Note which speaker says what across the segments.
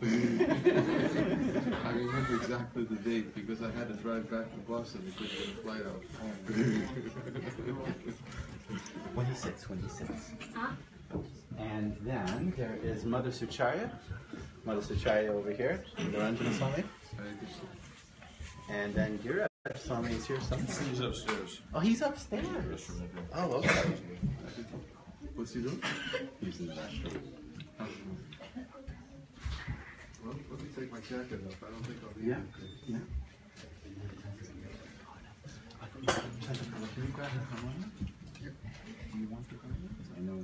Speaker 1: I remember exactly the date because I had to drive back to Boston to get a flight out.
Speaker 2: 26. And then there is Mother Sucharya. Mother Sucharya over here, Niranjana Swami. And then Gira Swami is here somewhere.
Speaker 1: He's upstairs.
Speaker 2: Oh, he's upstairs. Oh, okay.
Speaker 1: What's he doing?
Speaker 2: He's in the restroom.
Speaker 1: Well, let me take my jacket off. I don't think I'll be
Speaker 2: Yeah.
Speaker 1: okay.
Speaker 2: Yeah. Can you grab the harmonica?
Speaker 1: Yep.
Speaker 2: Do you want the harmonica? I know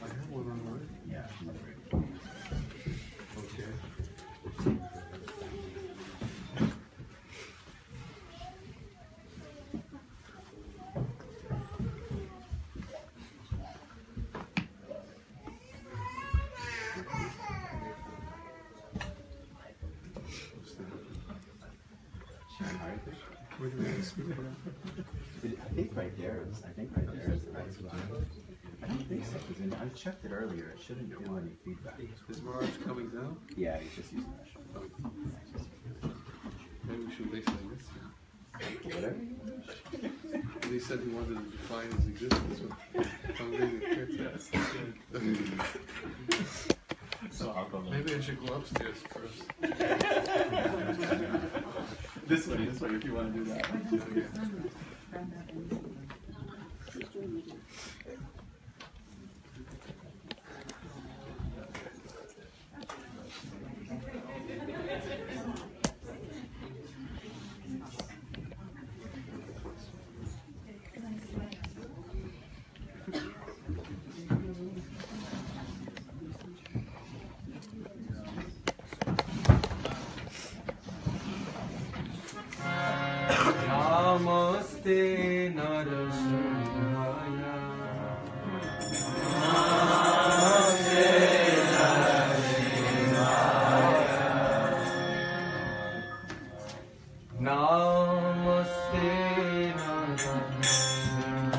Speaker 1: I have one on already.
Speaker 2: yeah.
Speaker 1: Okay. Where do we have to speak about?
Speaker 2: I think right there is the right spot. I don't think so, because I checked it earlier. It shouldn't do any feedback.
Speaker 1: Is Maharaj coming down?
Speaker 2: Yeah, he's just using that.
Speaker 1: Maybe we should make like this.
Speaker 2: Whatever.
Speaker 1: He said he wanted to define his existence. I'm reading the text.
Speaker 2: So I'll go.
Speaker 1: Maybe I should go upstairs first.
Speaker 2: This way, if you want to do that.
Speaker 3: Namaste Narasimhaya. Namaste Narasimhaya. Namaste Narasimhaya.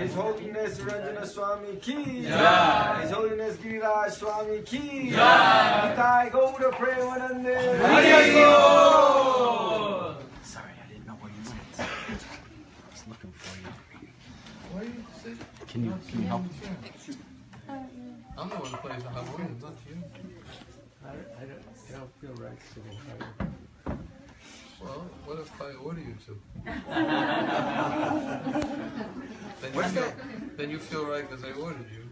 Speaker 3: His Holiness Ranjana Swami ki Jai. His Holiness Giriraj Swami ki Jai. Nitai Gaura Premanande.
Speaker 2: Sorry, I didn't know where you went. I was looking for you.
Speaker 1: Why are you saying?
Speaker 2: Can you help?
Speaker 1: I'm the one who plays the harmonium, not you.
Speaker 4: I don't feel right sitting here.
Speaker 1: Well, what if I order you to? then you feel right because I ordered you.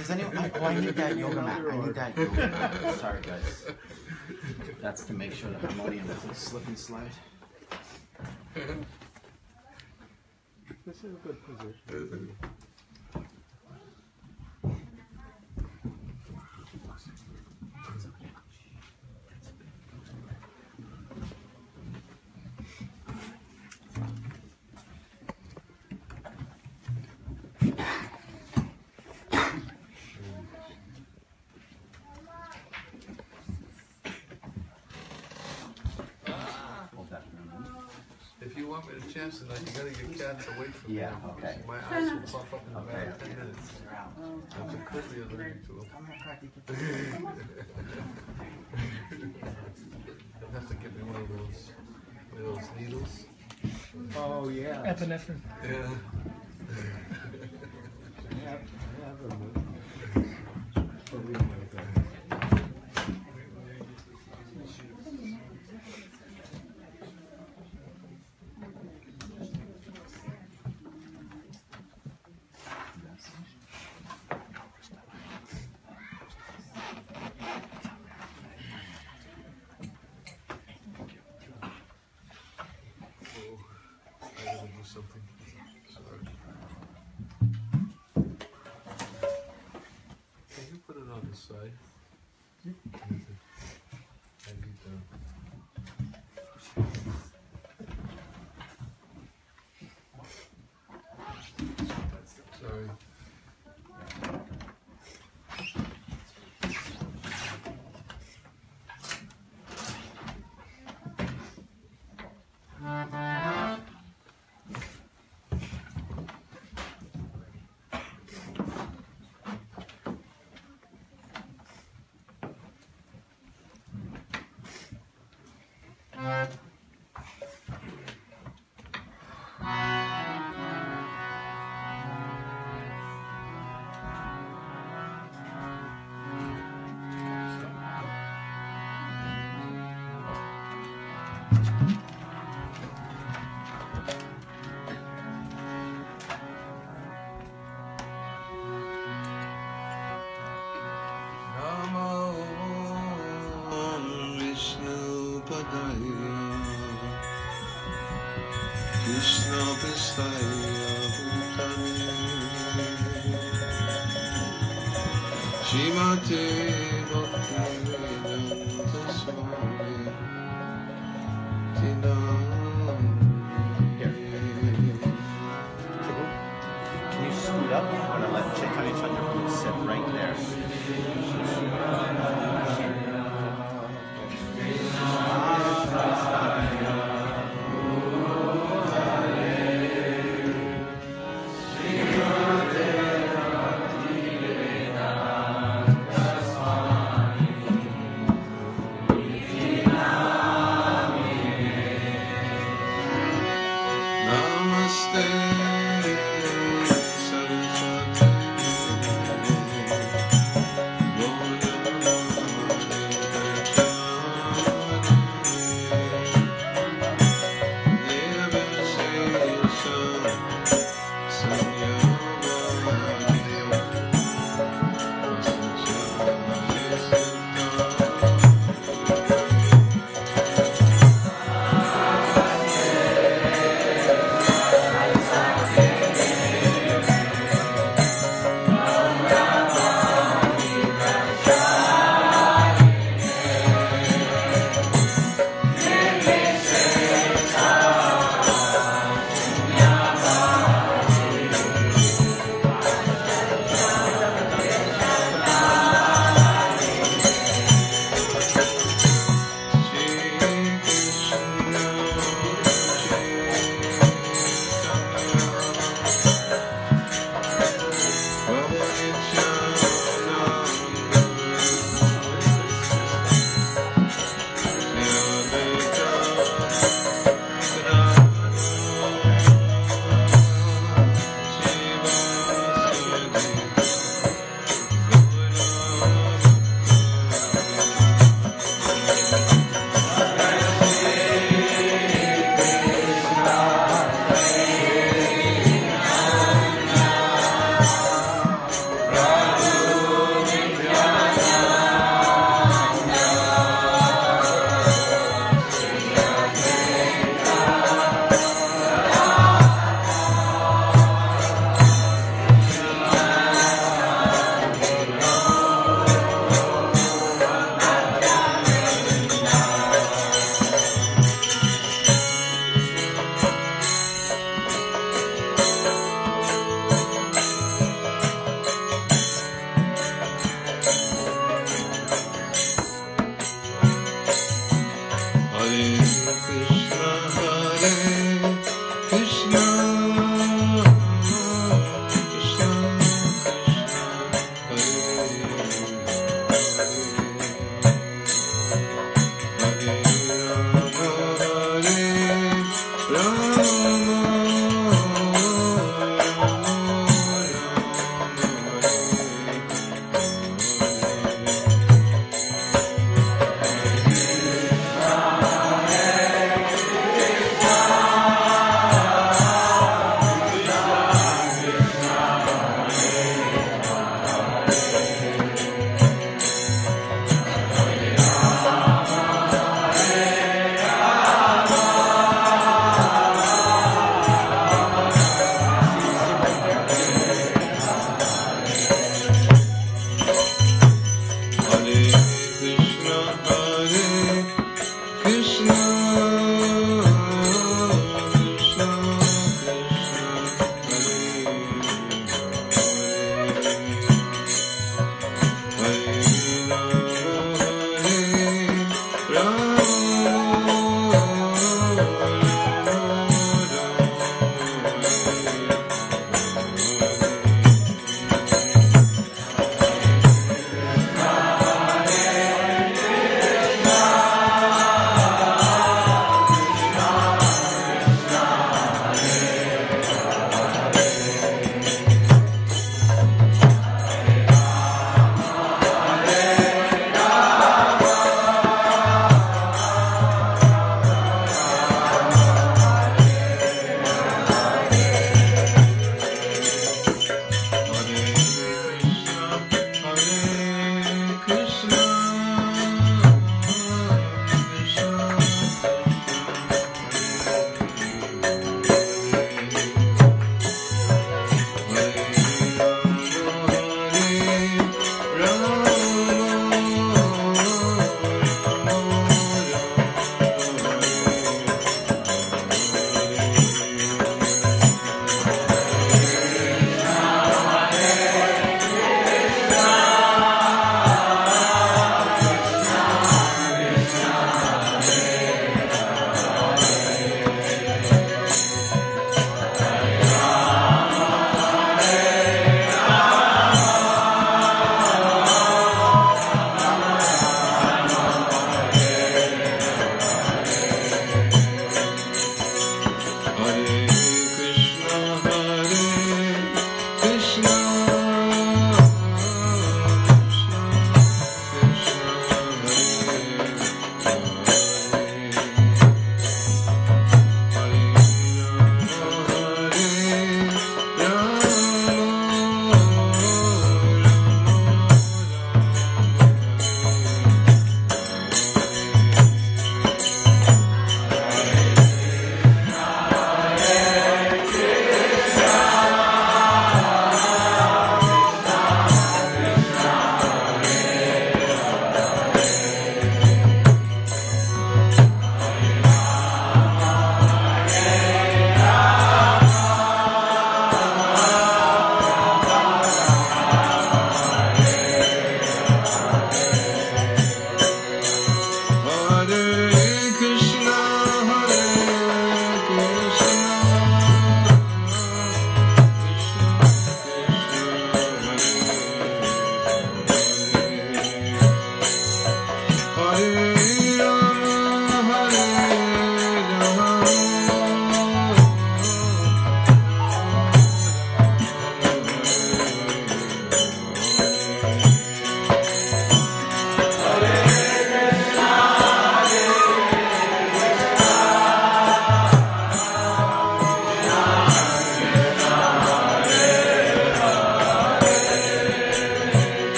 Speaker 2: Does anyone? I need that yoga mat. I need that yoga mat. Sorry, guys. That's to make sure the harmonium doesn't slip and slide.
Speaker 4: This is a good position.
Speaker 1: If you want me to chance tonight, you gotta get cats away from me.
Speaker 2: Yeah, okay.
Speaker 1: My eyes will pop up in about
Speaker 2: Okay,
Speaker 1: 10 minutes. I'm completely allergic to them.
Speaker 2: Come here, Kartik.
Speaker 1: They'll have to give me one of those needles.
Speaker 4: Oh, yeah.
Speaker 5: Epinephrine.
Speaker 1: Yeah.
Speaker 4: I have a believe me,
Speaker 1: I gotta do something. Sorry. Can you put it on this side? I need sorry. Krishna Vistaya Bhutale Shrimate Bhakti Vedanta Swami
Speaker 2: Can you scoot up? I want to let Chaitanya Chandra sit right there.
Speaker 1: Namaste Saraswati Namaste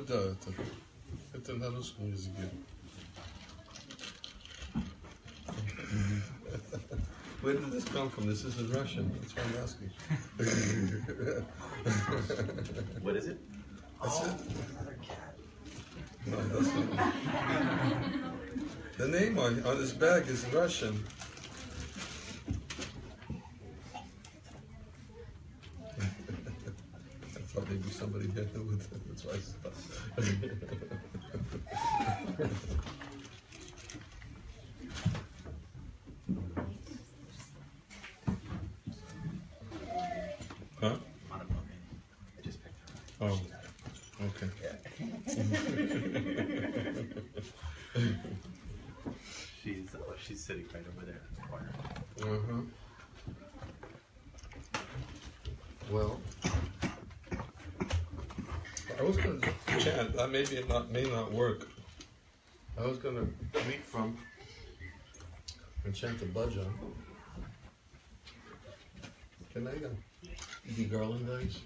Speaker 1: Это на русском языке. Where did this come from? This is in Russian. That's why I'm asking.
Speaker 2: What is it?
Speaker 1: That's it.
Speaker 2: Another cat.
Speaker 1: No, that's not. The name on this bag is Russian. I thought maybe somebody had it with it. That's why I stopped. Huh?
Speaker 2: On a boat. I just picked her up.
Speaker 1: Oh, okay.
Speaker 2: She's sitting right over there in the corner.
Speaker 1: Uh-huh. Well, I was going to chant. Maybe it may not work. I was going to read from and chant the bhajan. Can I be garlandize?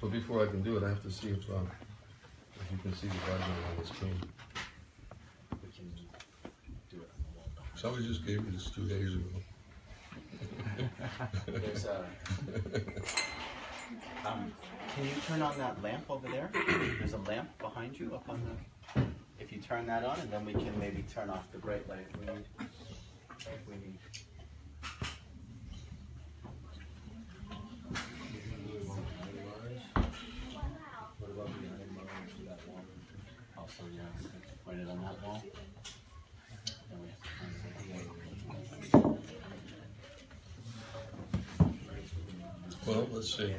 Speaker 1: But before I can do it, I have to see if you can see the bhajan on the screen.
Speaker 2: We can do it on the wall.
Speaker 1: Somebody just gave me this 2 days ago.
Speaker 2: There's a. Can you turn on that lamp over there? There's a lamp behind you up on the. If you turn that on, and then we can maybe turn off the bright light if we need. If we need. What about the other modes to that wall? Also, yeah, point it on that wall. Then we have to turn it.
Speaker 1: Well, let's see.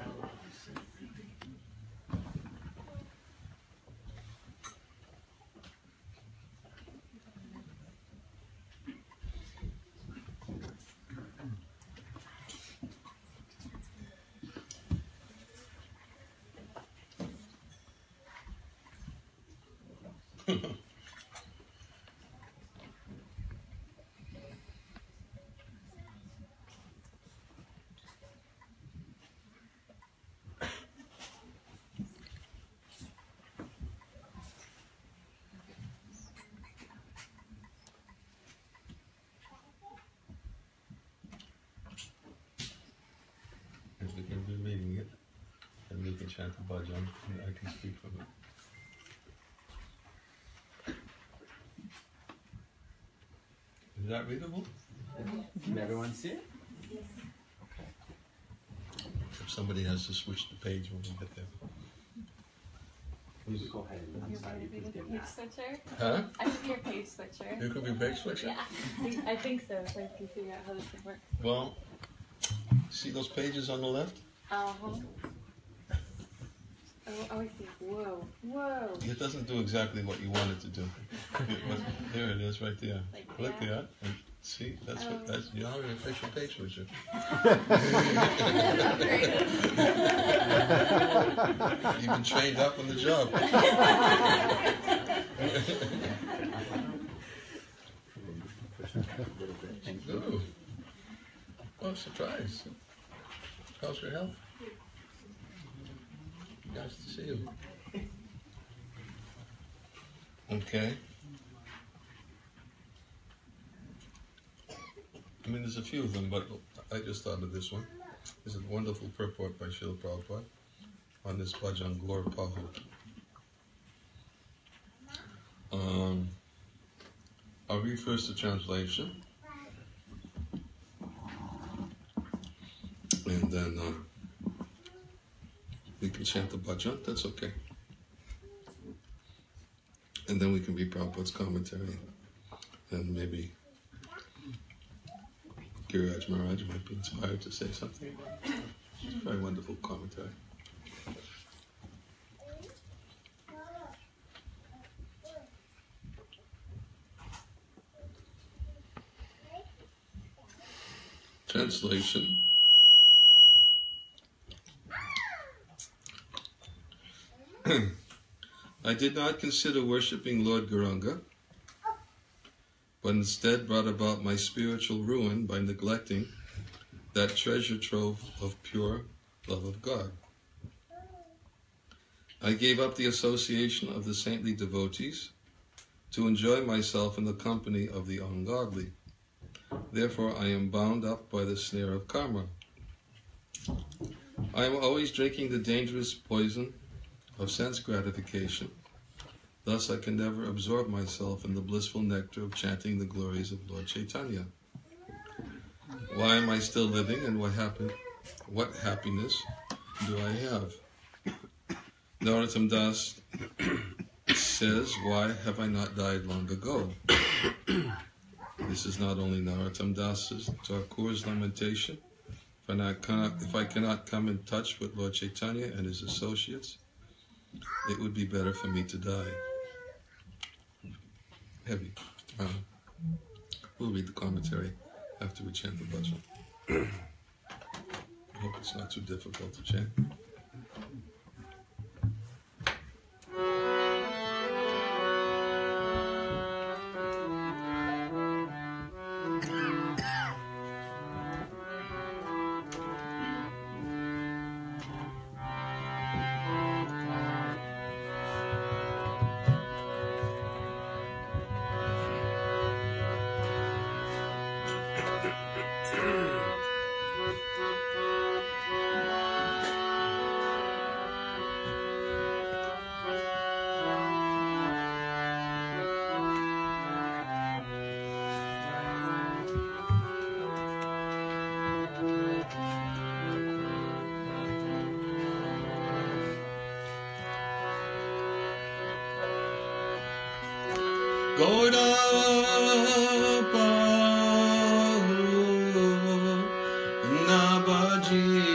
Speaker 1: If we can be reading it, then we can chant the bhajan, and I can speak from it. Is that readable?
Speaker 2: Can everyone see it?
Speaker 1: If somebody has to switch the page when we get there.
Speaker 2: You go ahead. I'm sorry, you
Speaker 5: Be
Speaker 2: can
Speaker 5: the
Speaker 2: give
Speaker 5: page
Speaker 2: that.
Speaker 5: switcher.
Speaker 1: Huh?
Speaker 5: I could be your page switcher.
Speaker 1: You could be page switcher?
Speaker 5: Yeah, I think so. So I can figure out how this thing works.
Speaker 1: Well, see those pages on the left?
Speaker 5: Oh, I see. Whoa, whoa.
Speaker 1: It doesn't do exactly what you want it to do. But there it is, right there.
Speaker 5: Like
Speaker 1: Click
Speaker 5: that?
Speaker 1: there, and see, that's what you're an efficient page switcher. You've been trained up on the job. Ooh. Oh, surprise. How's your health? Nice to see you. Okay. I mean, there's a few of them, but I just thought of this one. There's a wonderful purport by Srila Prabhupada on this bhajan, Gaur Pahu. I'll read first the translation, and then we can chant the bhajan, that's okay. And then we can read Prabhupada's commentary, and maybe Giriraj Maharaj might be inspired to say something. It's a very wonderful commentary. Translation. I did not consider worshipping Lord Gauranga, but instead brought about my spiritual ruin by neglecting that treasure trove of pure love of God. I gave up the association of the saintly devotees to enjoy myself in the company of the ungodly. Therefore, I am bound up by the snare of karma. I am always drinking the dangerous poison of sense gratification. Thus, I can never absorb myself in the blissful nectar of chanting the glories of Lord Chaitanya. Why am I still living, and what happiness do I have? Narottam Das says, why have I not died long ago? This is not only Narottam Das's, Thakur's lamentation. If I cannot come in touch with Lord Chaitanya and his associates, it would be better for me to die. Heavy. We'll read the commentary after we chant the bhajan. I hope it's not too difficult to chant.
Speaker 6: Navaji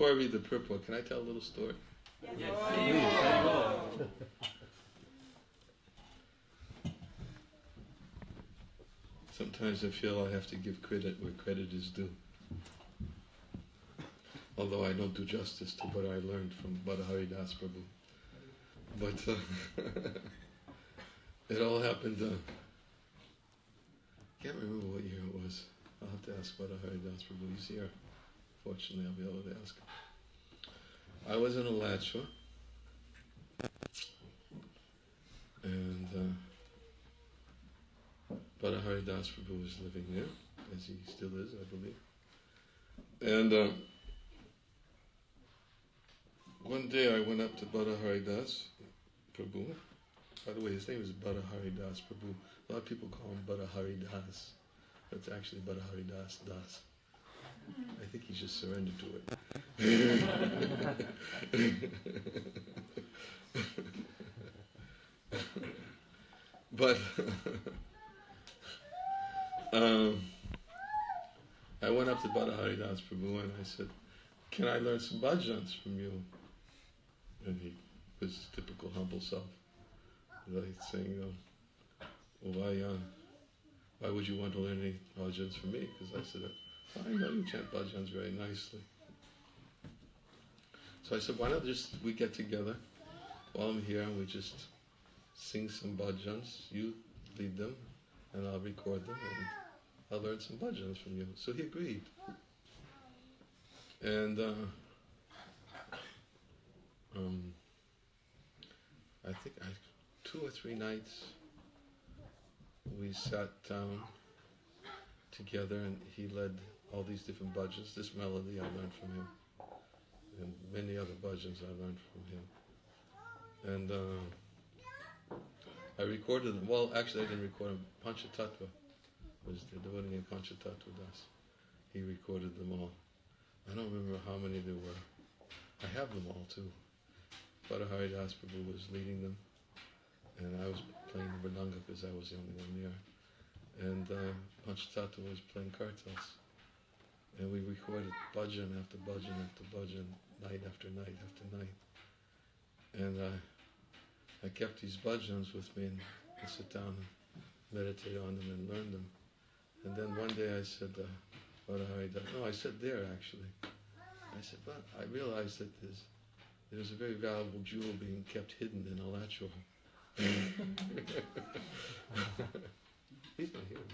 Speaker 1: before I read the purport, can I tell a little story? Sometimes I feel I have to give credit where credit is due. Although I don't do justice to what I learned from Bhattahari Das Prabhu. But it all happened, can't remember what year it was. I'll have to ask Bhattahari Das Prabhu. He's here. Fortunately, I'll be able to ask him. I was in Alachua, and Bhattahari Das Prabhu was living there, as he still is, I believe. And one day I went up to Bhattahari Das Prabhu. By the way, his name is Bhattahari Das Prabhu. A lot of people call him Bhattahari Das, but it's actually Bhattahari Das Das. I think he just surrendered to it. But I went up to Bhattahari Das Prabhu and I said, "Can I learn some bhajans from you?" And he was his typical humble self, like saying, "Well, why would you want to learn any bhajans from me?" Because I said, "I know you chant bhajans very nicely." So I said, "Why not we get together while I'm here and we just sing some bhajans. You lead them and I'll record them and I'll learn some bhajans from you." So he agreed. And I think 2 or 3 nights we sat down together and he led all these different bhajans. This melody I learned from him, and many other bhajans I learned from him. And I recorded them. Well, actually I didn't record them. Panchatattva was the devotee named Panchatattva Das. He recorded them all. I don't remember how many there were. I have them all too. Bhattahari Das Prabhu was leading them, and I was playing the mridanga because I was the only one there. And Panchatattva was playing kartals. And we recorded bhajan after bhajan after bhajan, night after night after night. And I kept these bhajans with me and I sit down and meditate on them and learn them. And then one day I said, Bhattahari Das, no, I said there actually. I said, but I realized that there's a very valuable jewel being kept hidden in Alachua. He's not here.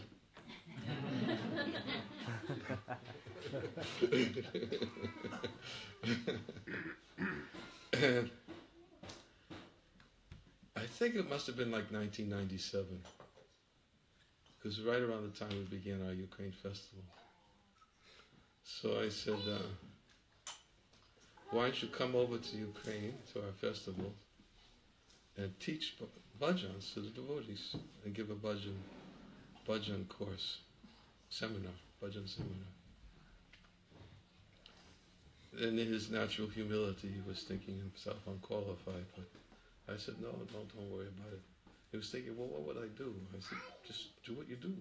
Speaker 1: And I think it must have been like 1997, because right around the time we began our Ukraine festival. So I said, why don't you come over to Ukraine, to our festival, and teach bhajans to the devotees, and give a bhajan course, bhajan seminar. And in his natural humility, he was thinking himself unqualified, but I said, no, don't worry about it. He was thinking, well, what would I do? I said, just do what you do.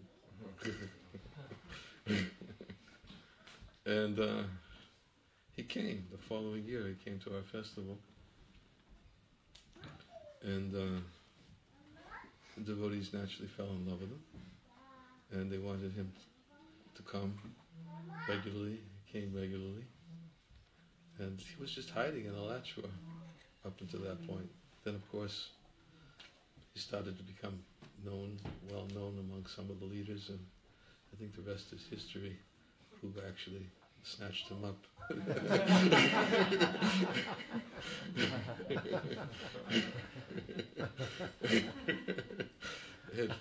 Speaker 1: And he came the following year. He came to our festival, and the devotees naturally fell in love with him, and they wanted him to come regularly. He came regularly, and he was just hiding in Alachua up until that point. Then, of course, he started to become well known among some of the leaders, and I think the rest is history, who actually snatched him up. It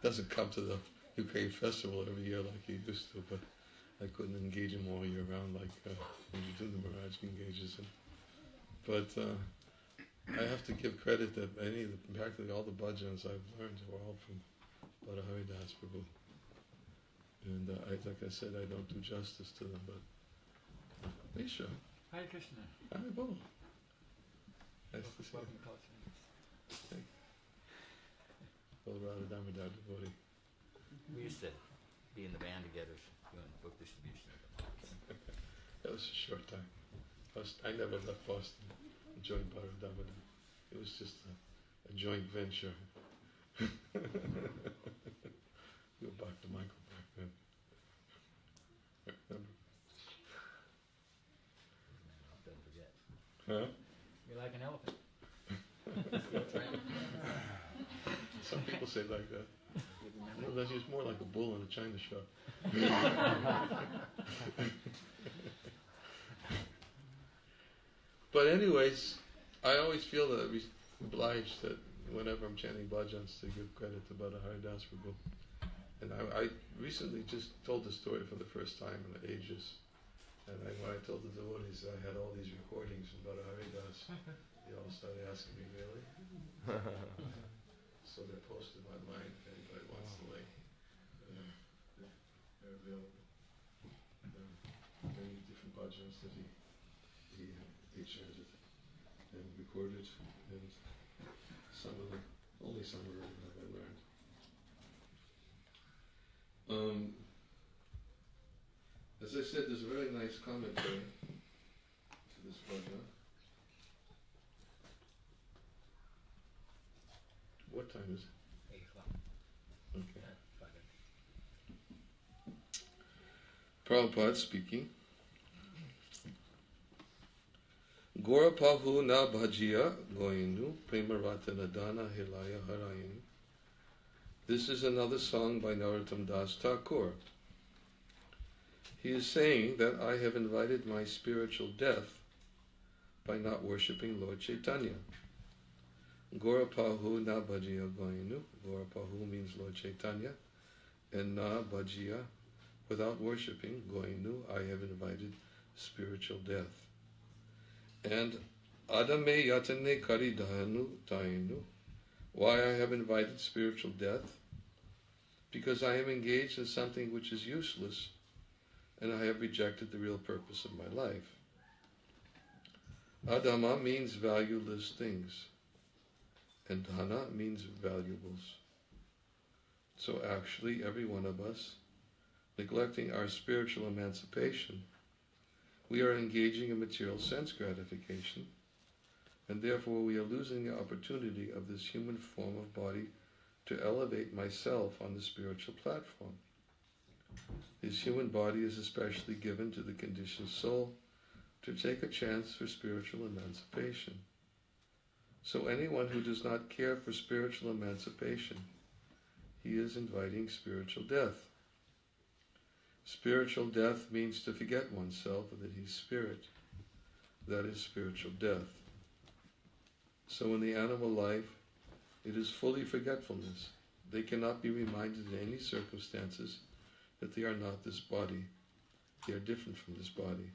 Speaker 1: doesn't come to the Ukraine festival every year like he used to, but I couldn't engage him all year round like Jitendra Maharaj engages him. But I have to give credit that practically all the bhajans I've learned were all from Bhattahari Das Prabhu. And like I said, I don't do justice to them, but Misha.
Speaker 4: Hare Krishna.
Speaker 1: Hi, Bo. Nice to see you.
Speaker 4: Welcome, Culture.
Speaker 1: Thank you. Radha Damodar devotee.
Speaker 6: We used to be in the band together doing book distribution.
Speaker 1: That was a short time. I never left Boston and joined Bharadamada. It was just a joint venture. Go back to Michael back then. Remember?
Speaker 2: Don't forget.
Speaker 1: Huh?
Speaker 6: You're like an elephant.
Speaker 1: Some people say like that. Well, that's just more like a bull in a china shop. But anyways, I always feel that obliged that whenever I'm chanting bhajans to give credit to Bhadda Haridas Prabhu. And I recently just told the story for the first time in ages. And when I told the devotees I had all these recordings from Bhadda Haridas, they all started asking me, really? So they're posted online if anybody wants the link. They're available. Many different bhajans that he chanted and recorded, and some of them, only some of them have I learned. As I said, there's a very nice commentary to this bhajana. What time is it?
Speaker 6: 8 o'clock.
Speaker 1: Okay.
Speaker 6: Fine.
Speaker 1: Prabhupada speaking. Gaurapahu na bhajiya goinu premaratana dana hilaya harayin. This is another song by Narottam Das Thakur. He is saying that I have invited my spiritual death by not worshipping Lord Chaitanya. Gaurapahu na bhajiya goinu. Gaurapahu means Lord Chaitanya. And na bhajiya, without worshipping, goinu, I have invited spiritual death. And adame yatane karidhanu tainu, why I have invited spiritual death? Because I am engaged in something which is useless, and I have rejected the real purpose of my life. Adama means valueless things, and dhana means valuables. So actually, every one of us, neglecting our spiritual emancipation, we are engaging in material sense gratification, and therefore we are losing the opportunity of this human form of body to elevate myself on the spiritual platform. This human body is especially given to the conditioned soul to take a chance for spiritual emancipation. So anyone who does not care for spiritual emancipation, he is inviting spiritual death. Spiritual death means to forget oneself that he's spirit. That is spiritual death. So in the animal life, it is fully forgetfulness. They cannot be reminded in any circumstances that they are not this body. They are different from this body.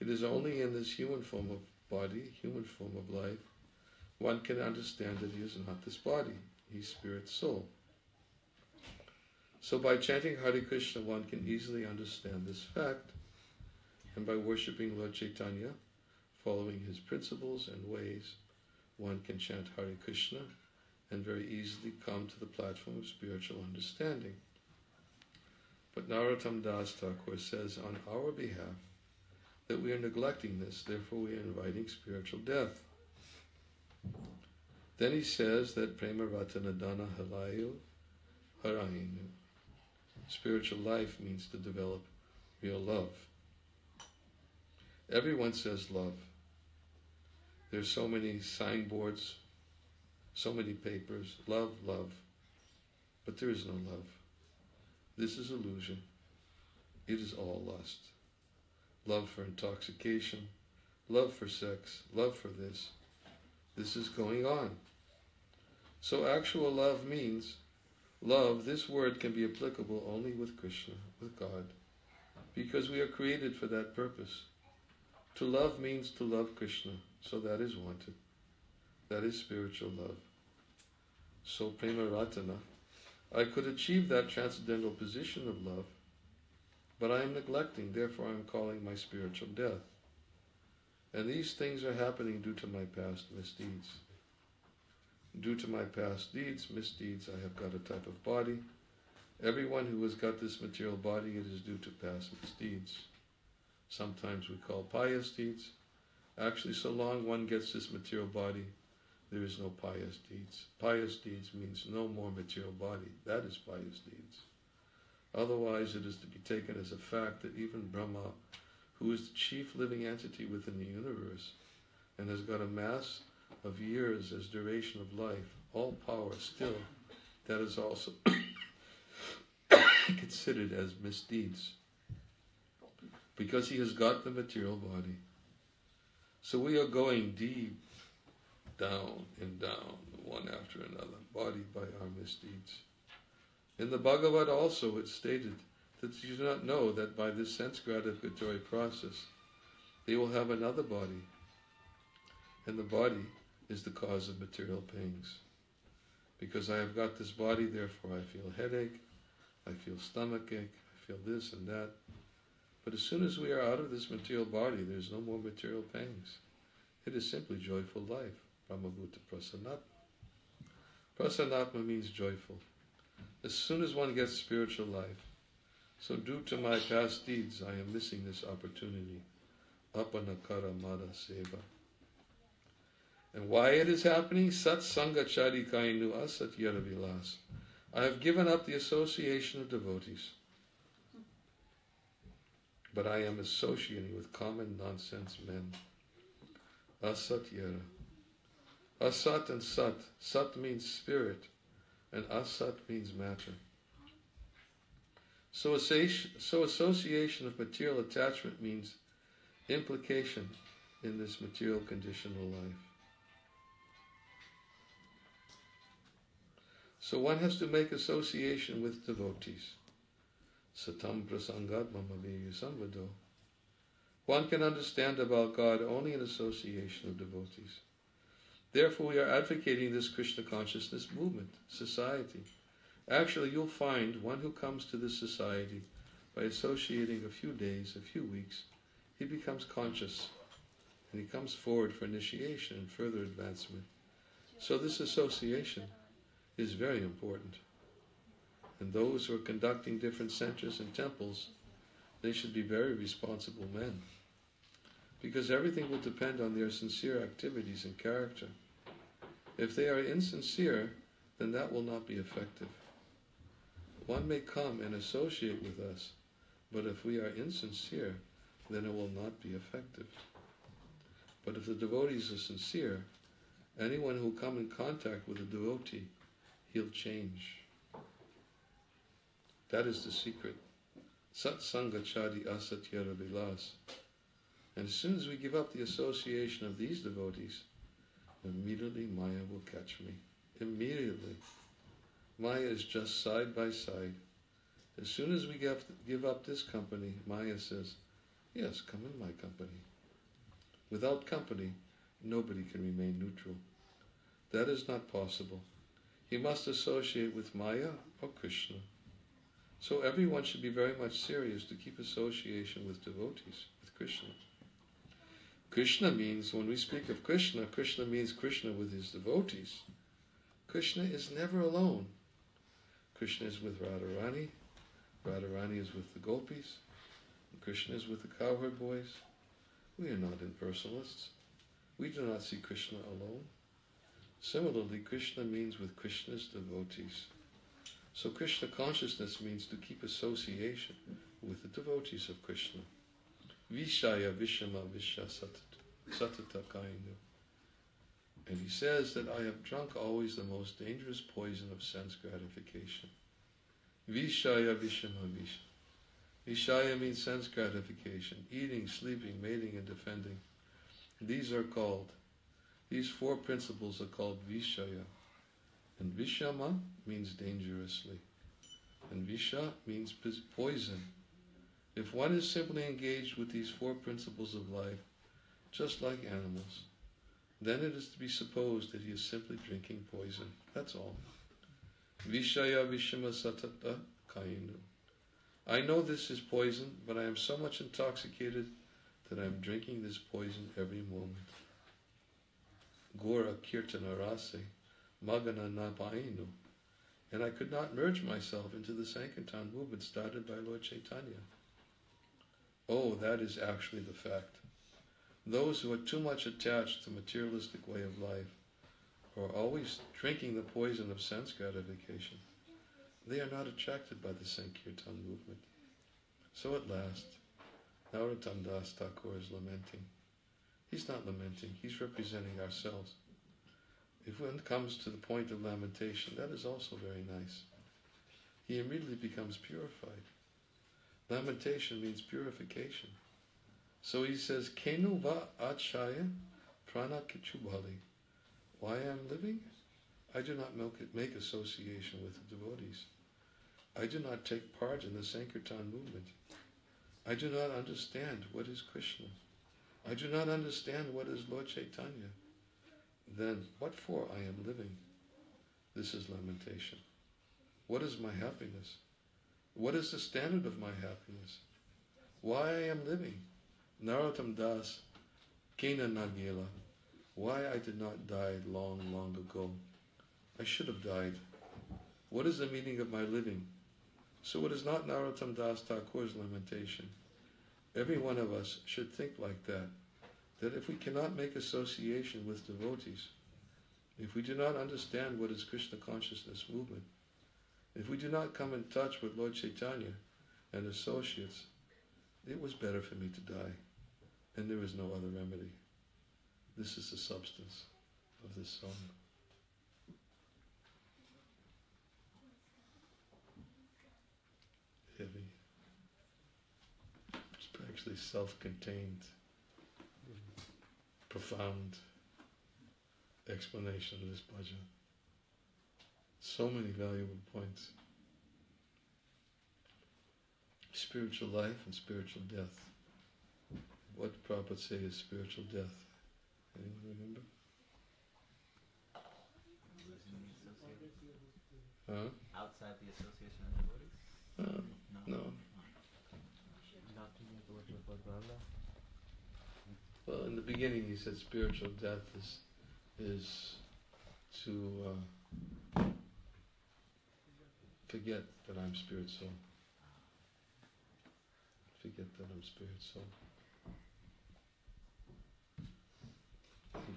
Speaker 1: It is only in this human form of body, human form of life, one can understand that he is not this body. He's spirit soul. So by chanting Hare Krishna, one can easily understand this fact, and by worshipping Lord Chaitanya, following his principles and ways, one can chant Hare Krishna and very easily come to the platform of spiritual understanding. But Narottam Das Thakur says on our behalf that we are neglecting this, therefore we are inviting spiritual death. Then he says that Prema Ratanadana Halayu Harayinu. Spiritual life means to develop real love. Everyone says love. There's so many signboards, so many papers, love, love. But there is no love. This is illusion. It is all lust. Love for intoxication, love for sex, love for this. This is going on. So actual love means love. This word can be applicable only with Krishna, with God, because we are created for that purpose. To love means to love Krishna, so that is wanted. That is spiritual love. So Prema Ratana, I could achieve that transcendental position of love, but I am neglecting, therefore I am calling my spiritual death. And these things are happening due to my past misdeeds. Due to my past deeds, misdeeds, I have got a type of body. Everyone who has got this material body, it is due to past misdeeds. Sometimes we call pious deeds, Actually, so long one gets this material body, there is no pious deeds. Pious deeds means no more material body. That is pious deeds. Otherwise, it is to be taken as a fact that even Brahma, who is the chief living entity within the universe, and has got a mass of years as duration of life, all power still, that is also considered as misdeeds, because he has got the material body. So we are going deep down and down, one after another, body by our misdeeds. In the Bhagavad also it stated that you do not know that by this sense gratificatory process they will have another body, and the body is the cause of material pains. Because I have got this body, therefore I feel headache, I feel stomachache, I feel this and that. But as soon as we are out of this material body, there is no more material pains. It is simply joyful life. Brahmabhuta Prasannatma. Prasannatma means joyful. As soon as one gets spiritual life, so due to my past deeds, I am missing this opportunity. Apanakara Mada Seva. And why it is happening? Sat Sangachari Kainu Asat Yaravilas. I have given up the association of devotees, but I am associating with common nonsense men. Asat Yara. Asat and Sat. Sat means spirit, and Asat means matter. So association of material attachment means implication in this material conditional life. So one has to make association with devotees. Satam prasangat mamaviyu samvado. One can understand about God only in association of devotees. Therefore we are advocating this Krishna consciousness movement, society. Actually, you'll find one who comes to this society by associating a few days, a few weeks, he becomes conscious and he comes forward for initiation and further advancement. So this association is very important. And those who are conducting different centers and temples, they should be very responsible men, because everything will depend on their sincere activities and character. If they are insincere, then that will not be effective. One may come and associate with us, but if we are insincere, then it will not be effective. But if the devotees are sincere, anyone who will come in contact with a devotee, he'll change. That is the secret. Sat Sangachadi Asat Yara Vilas. And as soon as we give up the association of these devotees, immediately Maya will catch me. Immediately. Maya is just side by side. As soon as we give up this company, Maya says, yes, come in my company. Without company, nobody can remain neutral. That is not possible. He must associate with Maya or Krishna. So everyone should be very much serious to keep association with devotees, with Krishna. Krishna means, when we speak of Krishna, Krishna means Krishna with his devotees. Krishna is never alone. Krishna is with Radharani, Radharani is with the gopis, and Krishna is with the cowherd boys. We are not impersonalists. We do not see Krishna alone. Similarly, Krishna means with Krishna's devotees. So Krishna consciousness means to keep association with the devotees of Krishna. Vishaya Vishama Visha Satata Kainu. And he says that I have drunk always the most dangerous poison of sense gratification. Vishaya Vishama Visha. Vishaya means sense gratification, eating, sleeping, mating, and defending. These four principles are called Vishaya. And Vishama means dangerously. And Visha means poison. If one is simply engaged with these four principles of life, just like animals, then it is to be supposed that he is simply drinking poison. That's all. Vishaya Vishama Satata Kainu. I know this is poison, but I am so much intoxicated that I am drinking this poison every moment. Gora Kirtana Rase, Magana Napainu. And I could not merge myself into the Sankirtan movement started by Lord Chaitanya. Oh, that is actually the fact. Those who are too much attached to materialistic way of life, or are always drinking the poison of sense gratification, they are not attracted by the Sankirtan movement. So at last, Narottam Das Thakur is lamenting. He's not lamenting, he's representing ourselves. If one comes to the point of lamentation, that is also very nice. He immediately becomes purified. Lamentation means purification. So he says, Kenu va achaya prana kichubhali. Why I am living? I do not make association with the devotees. I do not take part in the Sankirtan movement. I do not understand what is Krishna. I do not understand what is Lord Chaitanya. Then what for I am living? This is lamentation. What is my happiness? What is the standard of my happiness? Why I am living? Narottam Das, Kena Nagela. Why I did not die long, long ago. I should have died. What is the meaning of my living? So it is not Narottam Das Thakur's lamentation. Every one of us should think like that if we cannot make association with devotees, if we do not understand what is Krishna consciousness movement, if we do not come in touch with Lord Chaitanya and associates, it was better for me to die, and there is no other remedy. This is the substance of this song. Heavy. It's actually self-contained, profound explanation of this bhajan. So many valuable points. Spiritual life and spiritual death. What did Prabhupada say is spiritual death? Anyone remember? Huh?
Speaker 2: Outside the association of devotees?
Speaker 1: No.
Speaker 4: Not to get towards Bhagavata.
Speaker 1: Well, in the beginning he said spiritual death is to forget that I'm spirit soul. Forget that I'm spirit soul.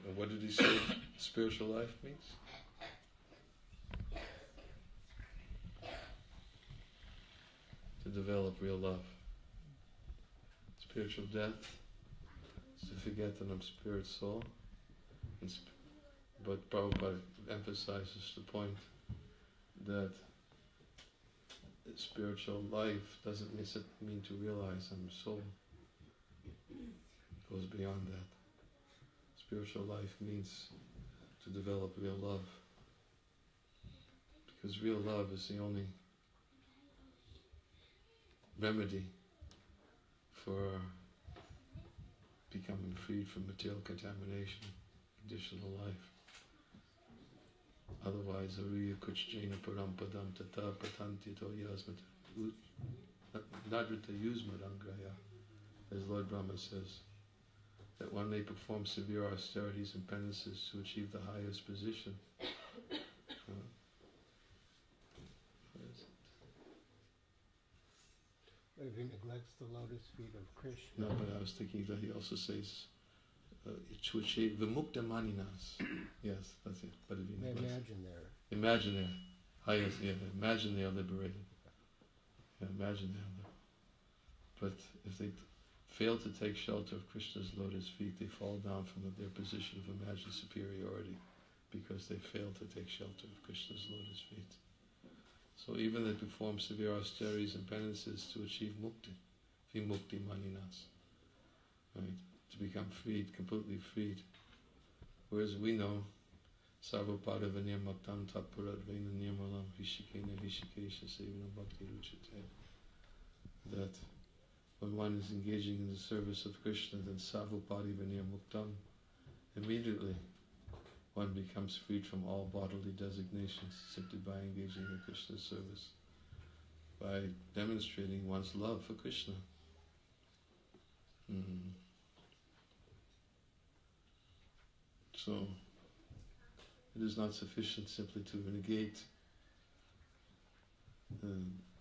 Speaker 1: And what did he say spiritual life means? To develop real love. Spiritual death is to forget that I'm spirit soul. But Prabhupada emphasizes the point that spiritual life doesn't mean to realize I'm a soul. It goes beyond that. Spiritual life means to develop real love. Because real love is the only remedy for becoming freed from material contamination, conditional life. Otherwise, Ariya Kuchjena Parampadam Tata Patantito Yasmata Nadrita Yusmadangraya, as Lord Brahma says, that one may perform severe austerities and penances to achieve the highest position.
Speaker 4: But if he neglects the lotus feet of Krishna.
Speaker 1: No, but I was thinking that he also says to achieve Vimukta Maninas. Yes, that's it. But if he
Speaker 4: They
Speaker 1: neglects,
Speaker 4: imagine there.
Speaker 1: imagine they're highest, yeah, imagine they are liberated. Yeah, imagine they are liberated. But if they fail to take shelter of Krishna's lotus feet, they fall down from their position of imagined superiority because they fail to take shelter of Krishna's lotus feet. So even they perform severe austerities and penances to achieve mukti, vimukti maninas, right? To become freed, completely freed. Whereas we know, sarvapada vinirmaktam tapuradvena nirmalam hishikena hishikesha sevana bhakti ruchate, that when one is engaging in the service of Krishna, then sarvapadi vinirmuktam, immediately one becomes freed from all bodily designations simply by engaging in Krishna's service, by demonstrating one's love for Krishna. So, it is not sufficient simply to negate the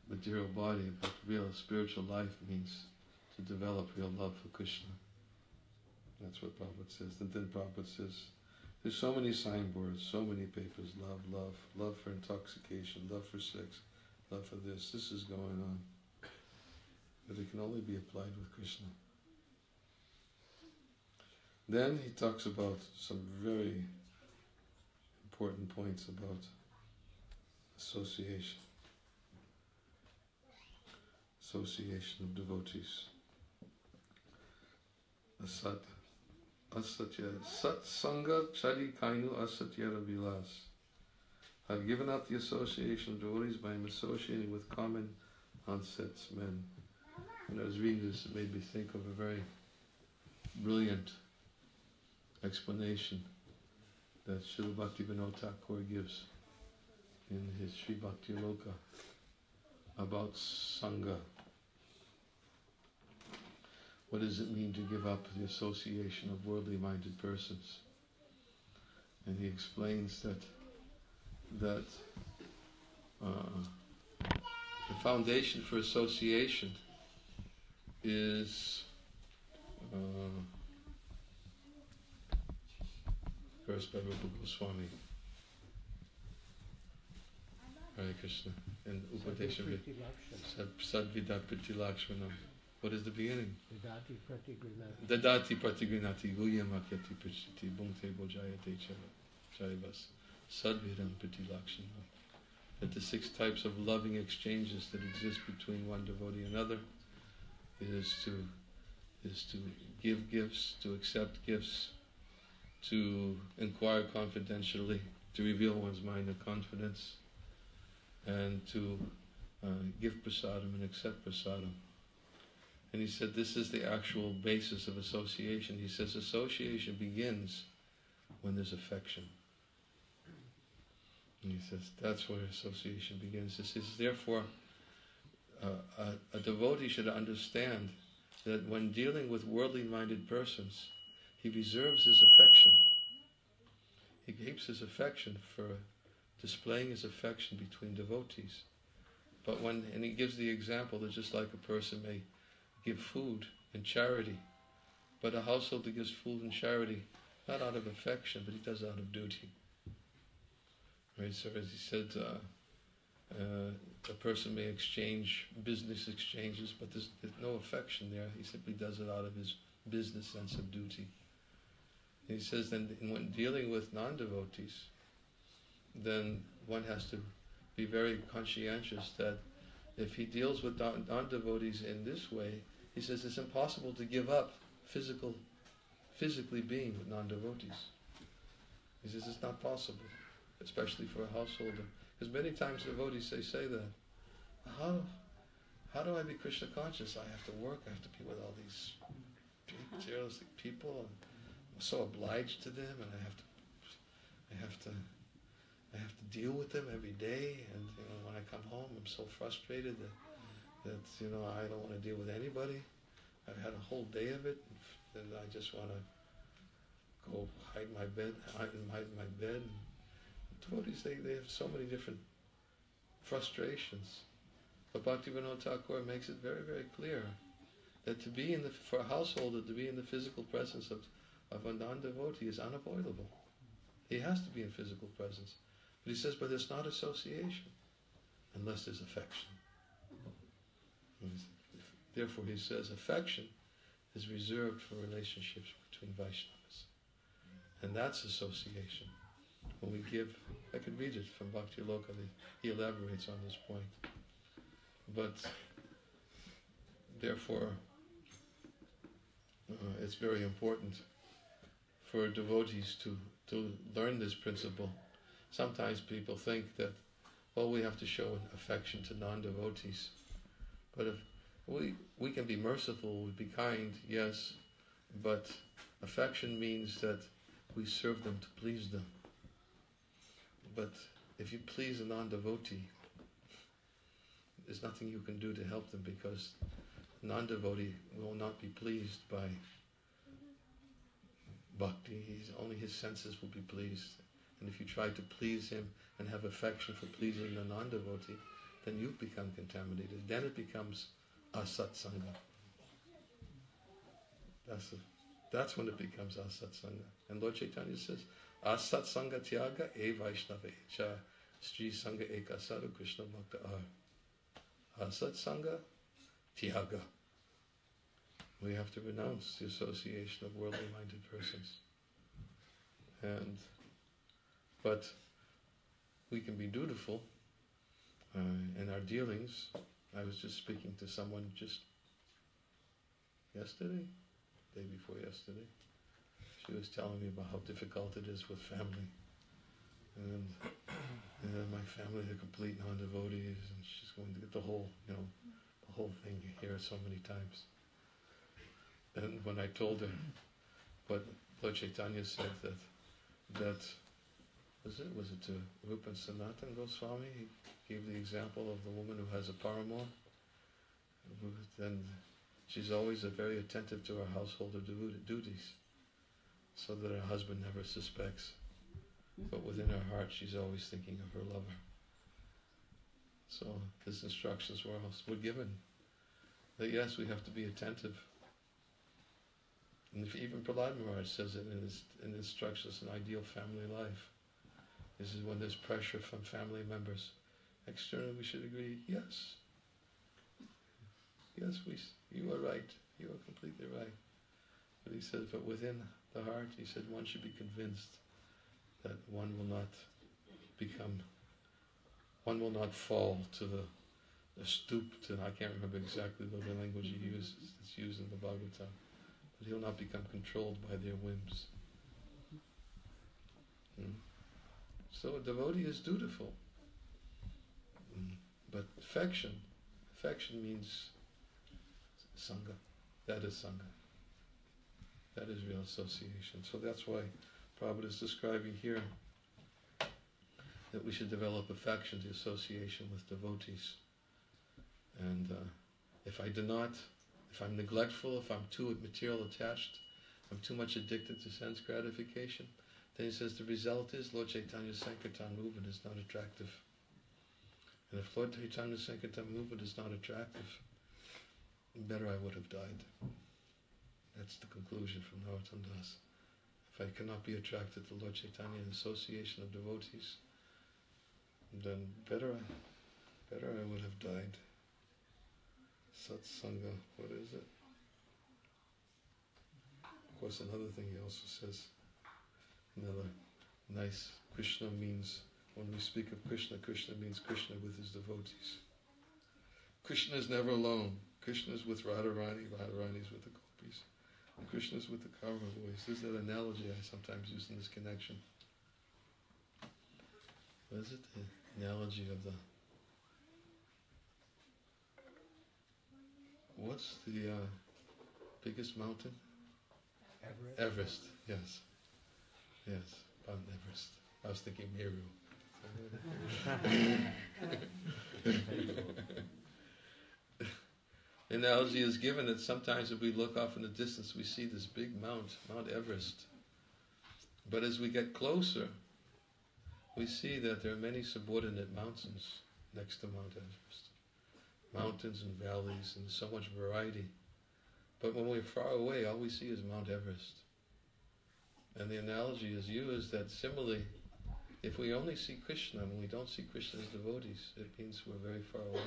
Speaker 1: material body, but real spiritual life means to develop real love for Krishna. That's what Prabhupada says. And then Prabhupada says, there's so many signboards, so many papers, love, love, love for intoxication, love for sex, love for this. This is going on. But it can only be applied with Krishna. Then he talks about some very important points about association. Association of devotees. Asatya. Sat Sangha Chari Kainu Asatya Ravilas. I've given up the association of devotees by associating with common onsets men. When I was reading this, it made me think of a very brilliant explanation that Srila Bhaktivinoda Thakur gives in his Sri Bhakti Loka about Sangha. What does it mean to give up the association of worldly-minded persons? And he explains that the foundation for association is first by Rupa Goswami. Hare Krishna. And Upadesha Sadvida Priti Lakshmanam. What is the beginning?
Speaker 4: Dadati Pratigrinati.
Speaker 1: Dadati Pratigrinati Guyamakati Prishiti Bhungte Bojayate Charivas Sadvidam Priti Lakshmanam. That the 6 types of loving exchanges that exist between one devotee and another is to give gifts, to accept gifts, to inquire confidentially, to reveal one's mind in confidence, and to give prasadam and accept prasadam. And he said this is the actual basis of association. He says association begins when there's affection. And he says that's where association begins. He says therefore a devotee should understand that when dealing with worldly-minded persons, he reserves his affection. He keeps his affection for displaying his affection between devotees. But and he gives the example that just like a person may give food and charity, but a household that gives food and charity, not out of affection, but he does it out of duty. Right? So as he said, a person may exchange business exchanges, but there's no affection there. He simply does it out of his business sense of duty. And he says then when dealing with non-devotees, then one has to be very conscientious that if he deals with non-devotees in this way, he says it's impossible to give up physically being with non-devotees. He says it's not possible, especially for a householder. Because many times devotees say that, how do I be Krishna conscious? I have to work, I have to be with all these materialistic people, and I'm so obliged to them, and I have to deal with them every day, and when I come home I'm so frustrated that I don't want to deal with anybody. I've had a whole day of it, and I just want to go hide in my bed. Devotees, they have so many different frustrations. But Bhaktivinoda Thakur makes it very, very clear that for a householder to be in the physical presence of a non-devotee is unavoidable. He has to be in physical presence. But he says, but it's not association unless there's affection. Therefore, he says, affection is reserved for relationships between Vaishnavas. And that's association. When we give, I could read it from Bhakti Loka, he elaborates on this point. But, therefore, it's very important for devotees to learn this principle. Sometimes people think that, we have to show affection to non-devotees. But if we can be merciful, we be kind, yes, but affection means that we serve them to please them. But if you please a non-devotee, there's nothing you can do to help them, because non-devotee will not be pleased by bhakti. Only his senses will be pleased. And if you try to please him and have affection for pleasing the non-devotee, then you've become contaminated. Then it becomes asatsanga. That's That's when it becomes asatsanga. And Lord Chaitanya says, asatsanga tyaga e vaishnava cha Sri Sangha ekasaru Krishna bhakta ar. Asatsanga tyaga. We have to renounce the association of worldly minded persons. But we can be dutiful in our dealings. I was just speaking to someone just yesterday, day before yesterday. She was telling me about how difficult it is with family. And my family are complete non-devotees, and she's going to get the whole thing. You hear it so many times. And when I told her what Lord Chaitanya said, that was it to Rupa and Sanatan Goswami? He gave the example of the woman who has a paramour, and she's always very attentive to her household duties, so that her husband never suspects. But within her heart, she's always thinking of her lover. So his instructions were given that yes, we have to be attentive. And even Prahlad Maharaj says it in his instructions in ideal family life. This is when there's pressure from family members. Externally, we should agree, yes, you are right, you are completely right. But he says, but within the heart, he said, one should be convinced that one will not fall to the stoop to, I can't remember exactly the language he uses, it's used in the Bhagavatam, but he'll not become controlled by their whims. So a devotee is dutiful. But affection means Sangha. That is Sangha. That is real association. So that's why Prabhupada is describing here that we should develop affection, the association with devotees. And if I'm neglectful, if I'm too material attached, I'm too much addicted to sense gratification, then he says the result is Lord Chaitanya's Sankirtan movement is not attractive. And if Lord Chaitanya's Sankirtan movement is not attractive, better I would have died. That's the conclusion from Narottam Das. If I cannot be attracted to Lord Chaitanya and association of devotees, then better I would have died. Satsanga, what is it? Of course, another thing he also says, another nice, Krishna means, when we speak of Krishna, Krishna means Krishna with his devotees. Krishna is never alone. Krishna is with Radharani, Radharani is with the gopis. And Krishna is with the Kaurava boys. There's that analogy I sometimes use in this connection. What is it? The analogy of the... What's the biggest mountain?
Speaker 4: Everest.
Speaker 1: Everest, yes. Yes, Mount Everest. I was thinking Meru. The analogy is given that sometimes if we look off in the distance, we see this big Mount Everest. But as we get closer, we see that there are many subordinate mountains next to Mount Everest. Mountains and valleys and so much variety. But when we're far away, all we see is Mount Everest. And the analogy is used that similarly, if we only see Krishna and we don't see Krishna's devotees, it means we're very far away.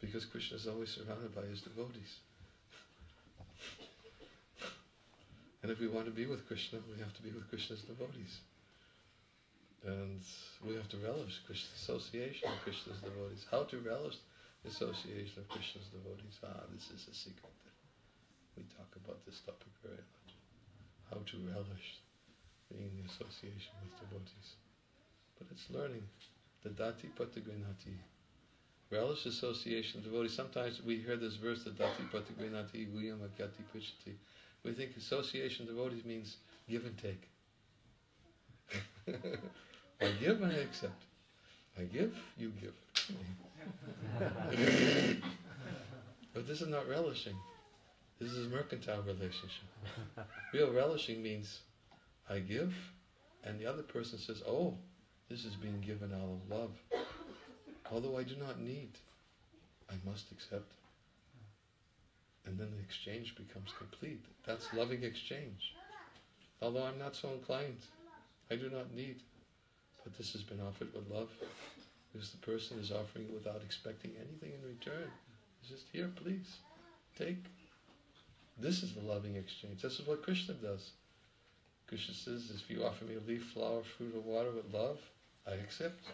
Speaker 1: Because Krishna is always surrounded by his devotees. And if we want to be with Krishna, we have to be with Krishna's devotees. And we have to relish Krishna's association with Krishna's devotees. How to relish the association of Krishna's devotees? This is a secret. We talk about this topic very much. How to relish being in the association with devotees. But it's learning. The dati patagrinati. Relish association with devotees. Sometimes we hear this verse, the dati patagrinati guyam akyati pichati. We think association with devotees means give and take. I give and I accept. I give, you give. But this is not relishing. This is a mercantile relationship. Real relishing means I give, and the other person says, oh, this is being given out of love. Although I do not need, I must accept. And then the exchange becomes complete. That's loving exchange. Although I'm not so inclined, I do not need, but this has been offered with love, because the person is offering it without expecting anything in return. It's just, here, please, take. This is the loving exchange. This is what Krishna does. Krishna says, if you offer me a leaf, flower, fruit, or water with love, I accept.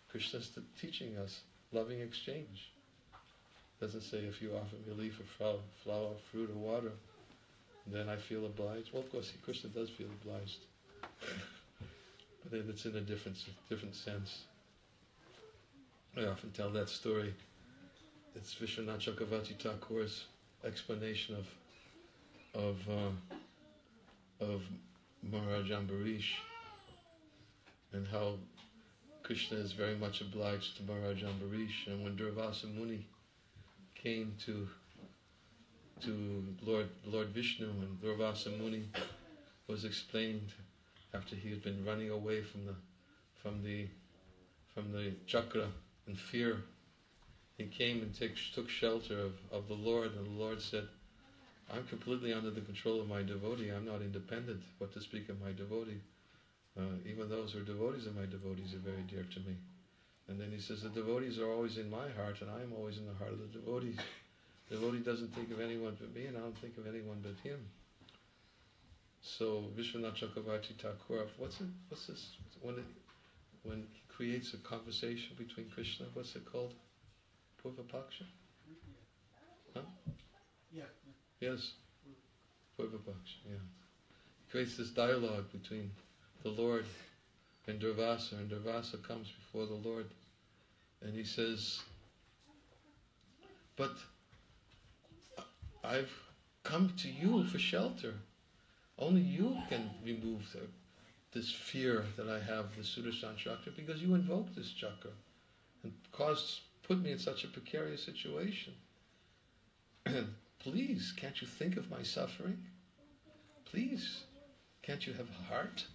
Speaker 1: Krishna's teaching us loving exchange. Doesn't say if you offer me a leaf, or flower, fruit, or water, then I feel obliged. Well, of course, Krishna does feel obliged. But then it's in a different sense. I often tell that story. It's Vishwanath Chakravarti Thakur's explanation of Maharaj Ambarish, and how Krishna is very much obliged to Maharaj Ambarish. And when Durvasa Muni came to Lord Vishnu, and Durvasa Muni was explained after he had been running away from the chakra in fear, he came and took shelter of the Lord, and the Lord said, I'm completely under the control of my devotee. I'm not independent, what to speak of my devotee. Even those who are devotees of my devotees are very dear to me. And then he says, the devotees are always in my heart, and I am always in the heart of the devotees. The devotee doesn't think of anyone but me, and I don't think of anyone but him. So Vishwanath Chakravarti Thakur, what's this? When he creates a conversation between Krishna, what's it called? Purvapaksha? Huh?
Speaker 4: Yeah.
Speaker 1: Yes. Purvapaksha, yeah. He creates this dialogue between the Lord and Durvasa comes before the Lord, and he says, but I've come to you for shelter. Only you can remove this fear that I have, the Sudarshan chakra, because you invoked this chakra and put me in such a precarious situation. Please, can't you think of my suffering? Please, can't you have a heart?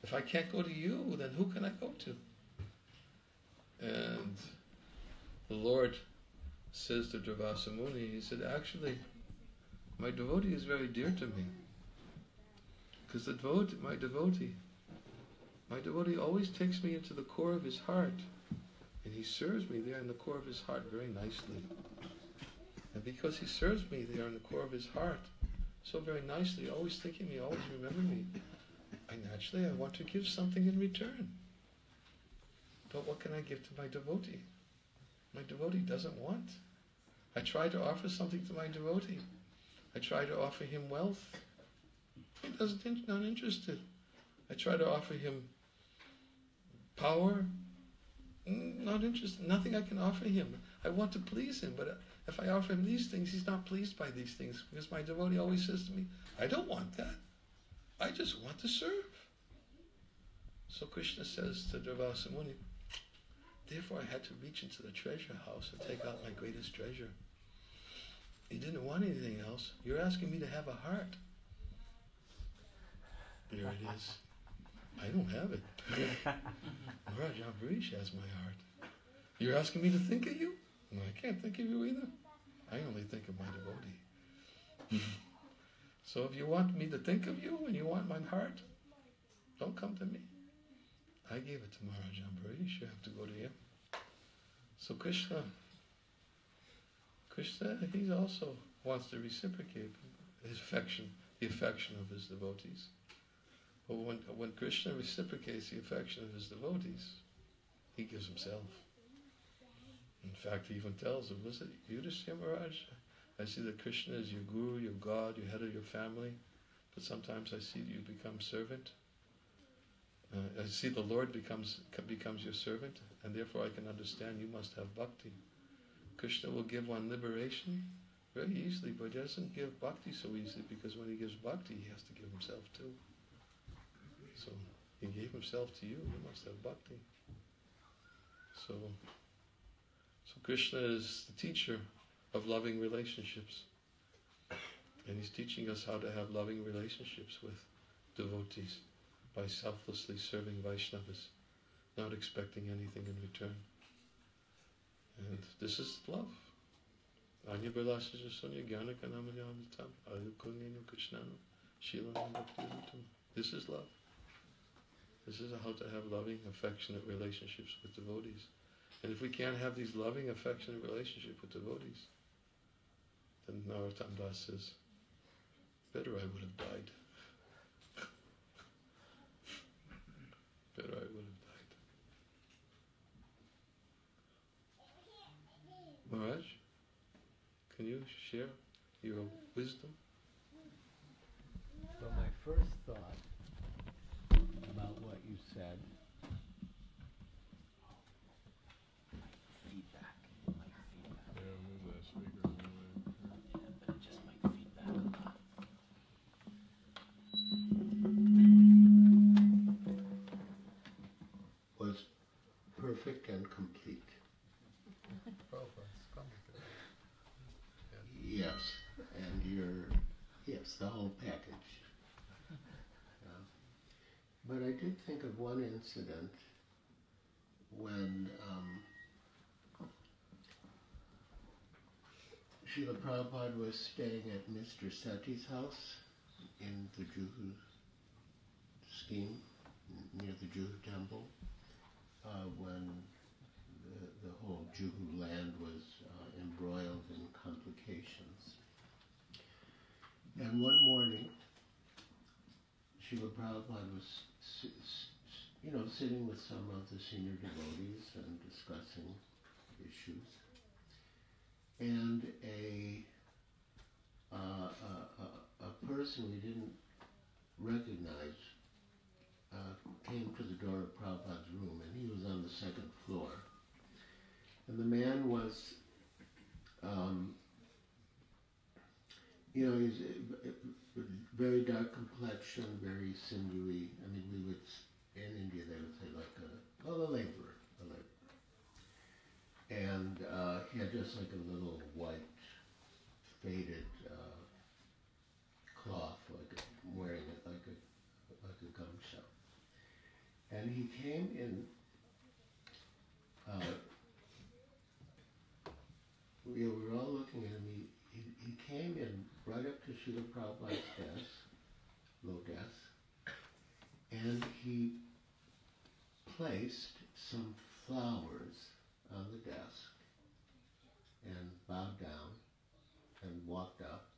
Speaker 1: If I can't go to you, then who can I go to? And the Lord says to Durvasa Muni, he said, actually, my devotee is very dear to me. Because my devotee always takes me into the core of his heart, and he serves me there in the core of his heart very nicely. And because he serves me there in the core of his heart so very nicely, always thinking me, always remember me, I want to give something in return. But what can I give to my devotee? My devotee doesn't want. I try to offer something to my devotee. I try to offer him wealth. He not interested. I try to offer him power. Not interested. Nothing I can offer him. I want to please him, but if I offer him these things, he's not pleased by these things, because my devotee always says to me, I don't want that. I just want to serve. So Krishna says to Durvasa Muni, therefore I had to reach into the treasure house and take out my greatest treasure. He didn't want anything else. You're asking me to have a heart. There it is. I don't have it. Maharaj Ambarish has my heart. You're asking me to think of you? No, I can't think of you either. I only think of my devotee. So if you want me to think of you and you want my heart, don't come to me. I gave it to Maharaj Ambarish. You have to go to him. So Krishna, he also wants to reciprocate his affection, the affection of his devotees. But when Krishna reciprocates the affection of his devotees, he gives himself. In fact, he even tells them, was it Yudhishthira Maharaj? I see that Krishna is your guru, your God, your head of your family, but sometimes I see that you become servant. I see the Lord becomes your servant, and therefore I can understand you must have bhakti. Krishna will give one liberation very easily, but he doesn't give bhakti so easily, because when he gives bhakti, he has to give himself too. So he gave himself to you, you must have bhakti. So Krishna is the teacher of loving relationships. And he's teaching us how to have loving relationships with devotees by selflessly serving Vaishnavas, not expecting anything in return. And this is love. Anya Vilasya Sonya Gyana Kanamanyamitam, Ayukuninu Krishnanu, Shilanu Bhakti. This is love. This is how to have loving, affectionate relationships with devotees. And if we can't have these loving, affectionate relationships with devotees, then Narottam Das says, better I would have died. Better I would have died. Maharaj, can you share your wisdom?
Speaker 4: So my first thought about what you said,
Speaker 2: Feedback. Like feedback. Yeah, but it just might feedback a lot.
Speaker 7: was perfect and complete. Yes, and yes, the whole package. But I did think of one incident when Srila Prabhupada was staying at Mr. Sethi's house in the Juhu scheme, near the Juhu temple, when the whole Juhu land was embroiled in complications. And one morning, Srila Prabhupada was, sitting with some of the senior devotees and discussing issues. And a person we didn't recognize came to the door of Prabhupada's room, and he was on the second floor. And the man was, he's very dark complexion, very sinewy. I mean, we would, in India, they would say a laborer. And he had just like a little white, faded cloth, wearing it like a gamcha. And he came in. We were all looking at him. He came in right up to Srila Prabhupada's desk, low desk, and he placed some flowers on the desk and bowed down and walked up,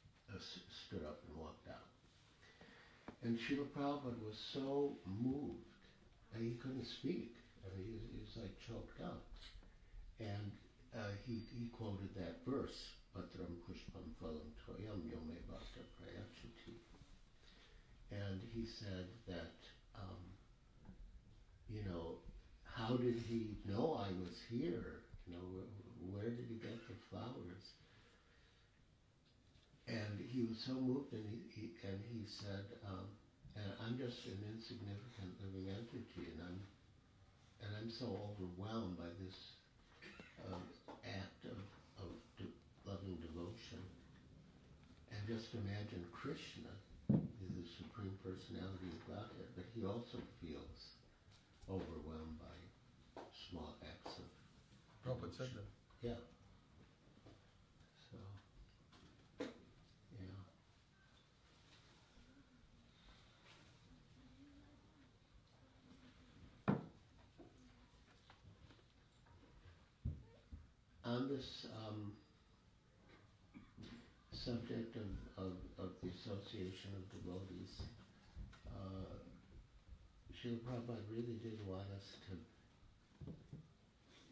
Speaker 7: stood up and walked out. And Srila Prabhupada was so moved that he couldn't speak. I mean, he was like choked up. And he quoted that verse, Patram Pushpam Phalam Toyam Yome Bhakta Prayachati. And he said that, how did he know I was here? Where did he get the flowers? And he was so moved, and he said, I'm just an insignificant living entity, and I'm so overwhelmed by this act of loving devotion. And just imagine Krishna is the Supreme Personality of Godhead, but he also feels overwhelmed by small acts of
Speaker 1: Prabhupada said that.
Speaker 7: Yeah. So, yeah. On this subject of the association of devotees, Srila Prabhupada really did want us to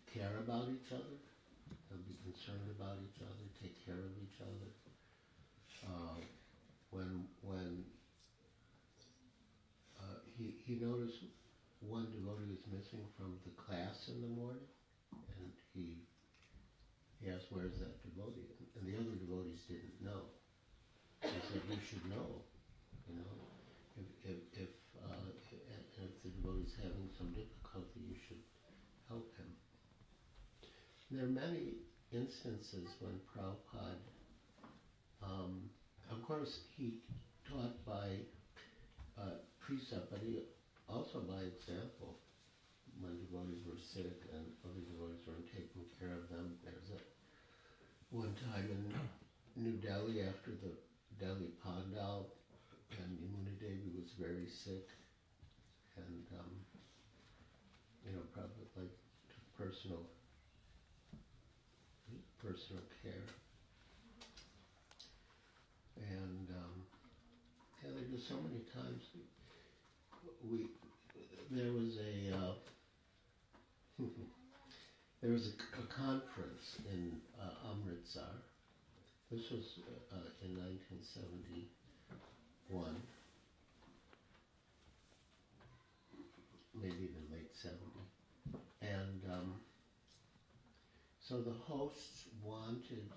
Speaker 7: care about each other, and be concerned about each other, take care of each other. When he noticed one devotee was missing from the class in the morning, and he asked, "Where's that devotee?" And the other devotees didn't know. He said, "You should know, if the devotee's having some difficulty, you should help him." There are many instances when Prabhupada, of course, he taught by precept, but he also by example. When devotees were sick and other devotees weren't taking care of them, there's one one time in New Delhi after the Delhi Pandal, and Yamuna Devi was very sick, and probably like took personal care, and yeah, there were so many times there was a conference in Amritsar. This was in 1971, maybe even late 70. And so the hosts wanted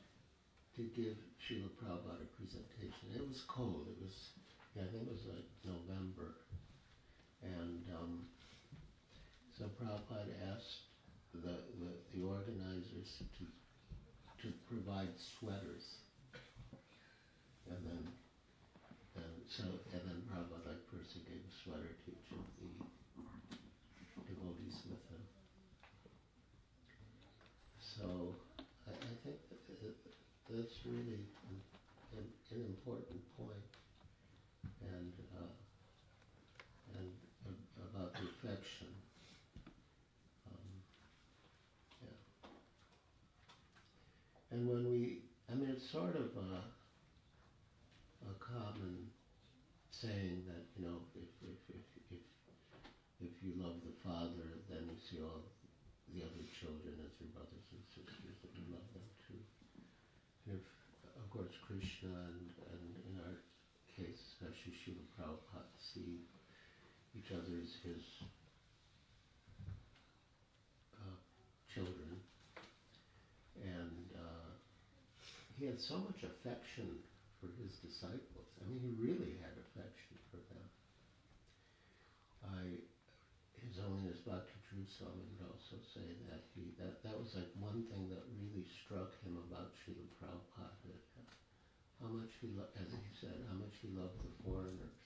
Speaker 7: to give Srila Prabhupada a presentation. It was cold. It was, I think it was like November. And so Prabhupada asked the organizers to provide sweaters, and then Prabhupada personally gave a sweater to each of the devotees with him. So I think that's really an important point, and about the affection. And when it's sort of a common saying that, if you love the Father, then you see all the other children as your brothers and sisters, and you love them too. And if, of course, Krishna and in our case, especially Srila Prabhupada, see each other as his children. And he had so much affection for his disciples. I mean, he really had affection for them. His Holiness Bhakti True Swami would also say that that was like one thing that really struck him about Srila Prabhupada. How much he as he said, how much he loved the foreigners.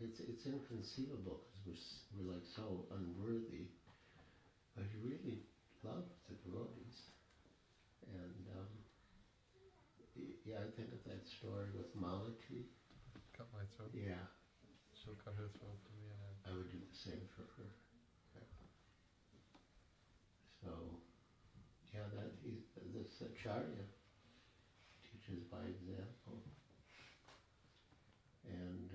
Speaker 7: It's inconceivable because we're like so unworthy, but he really loved the devotees. And I think of that story with Malati.
Speaker 1: Cut my throat.
Speaker 7: Yeah.
Speaker 1: She'll cut her throat for me, and
Speaker 7: I would do the same for her. So, this Acharya teaches by example. And,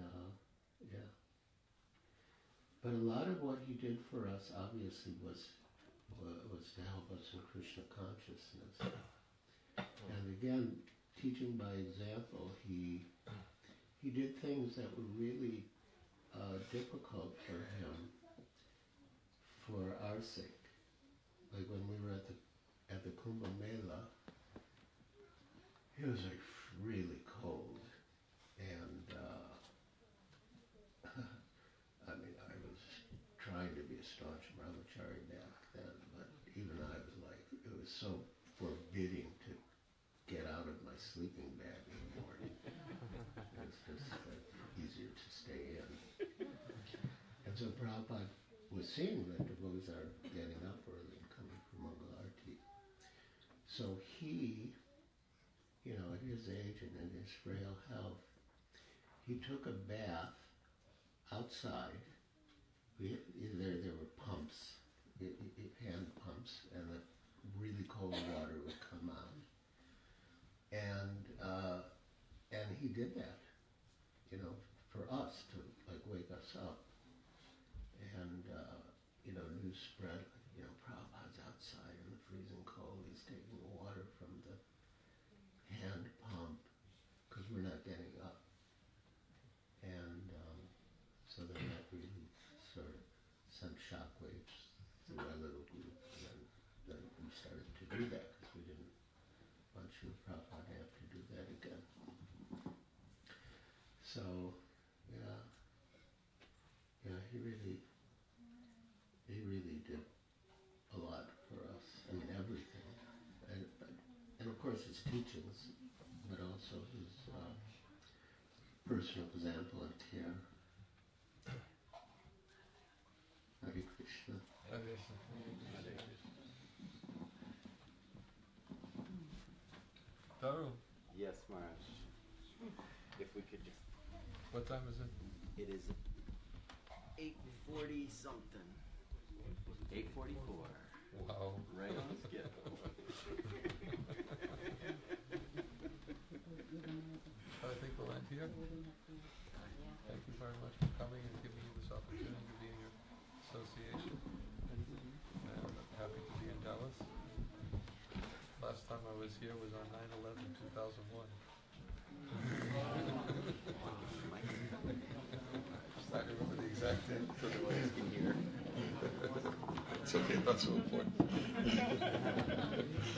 Speaker 7: but a lot of what he did for us, obviously, was to help us in Krishna consciousness. And again, teaching by example, he did things that were really difficult for him for our sake. Like when we were at the Kumbh Mela, it was like really cold, and I mean, I was trying to be a staunch brahmachari back then, but even I was like, it was so forbidding to get out of my sleeping bag in the morning. It was just easier to stay in. And so Prabhupada was seeing that devotees are getting up early and coming for Mangal Arati. So he, at his age and in his frail health, he took a bath outside. There were pumps, hand pumps, and the really cold water would come out. And he did that, for us to wake us up. And news spread, Prabhupada's outside in the freezing cold. He's taking water from the hand pump because we're not getting up. And so then that really sort of sent shockwaves through our little group. And then we started to do that because we didn't want Srila Prabhupada to have to do that again. So, he really did a lot for us. I mean, everything. And of course his teachings, but also his personal example and care. Hare Krishna.
Speaker 1: Hare Krishna. Daru,
Speaker 2: Yes, Maharaj. If we could just.
Speaker 1: what time is it?
Speaker 2: It is 8:40 something. 8:44.
Speaker 1: Wow.
Speaker 2: Right on the schedule.
Speaker 1: I think we'll end here. Thank you very much for coming and giving me this opportunity to be in your association. And I'm happy to be in Dallas. Last time I was here was on 9/11/2001. I don't remember the exact date.
Speaker 2: So the lawyers can hear.
Speaker 1: It's okay, not so important.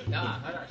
Speaker 6: Maharaj.